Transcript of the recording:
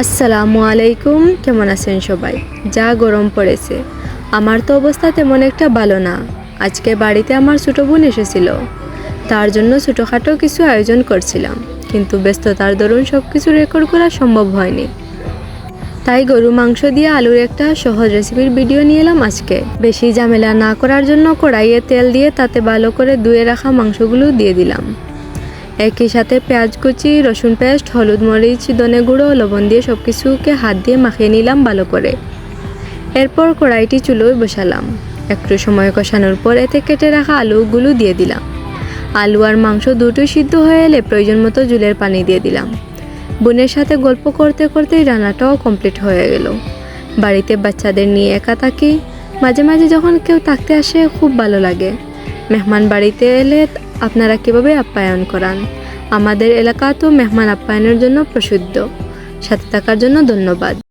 আসসালামু আলাইকুম, কেমন আছেন সবাই? যা গরম পড়েছে, আমার তো অবস্থা তেমন একটা ভালো না। আজকে বাড়িতে আমার ছোটো বোন এসেছিল, তার জন্য ছোটোখাটো কিছু আয়োজন করছিলাম, কিন্তু ব্যস্ততার দরুন সব কিছু রেকর্ড করা সম্ভব হয়নি। তাই গরু মাংস দিয়ে আলুর একটা সহজ রেসিপির ভিডিও নিয়ে এলাম আজকে। বেশি ঝামেলা না করার জন্য কড়াইয়ে তেল দিয়ে তাতে ভালো করে ধুয়ে রাখা মাংসগুলো দিয়ে দিলাম। একই সাথে পেঁয়াজ কুচি, রসুন পেস্ট, হলুদ, মরিচ, ধনে গুঁড়ো, লবণ দিয়ে সব কিছুকে হাত দিয়ে মাখিয়ে নিলাম ভালো করে। এরপর কড়াইটি চুলোয় বসালাম। একটু সময় কষানোর পর এতে কেটে রাখা আলুগুলো দিয়ে দিলাম। আলু আর মাংস দুটোই সিদ্ধ হয়ে এলে প্রয়োজন মতো জলের পানি দিয়ে দিলাম। বোনের সাথে গল্প করতে করতেই রান্নাটাও কমপ্লিট হয়ে গেল। বাড়িতে বাচ্চাদের নিয়ে একা থাকি, মাঝে মাঝে যখন কেউ থাকতে আসে খুব ভালো লাগে। মেহমান বাড়িতে এলে আপনারা কীভাবে আপ্যায়ন করান? আমাদের এলাকা তো মেহমান আপ্যায়নের জন্য প্রসিদ্ধ। সাথে থাকার জন্য ধন্যবাদ।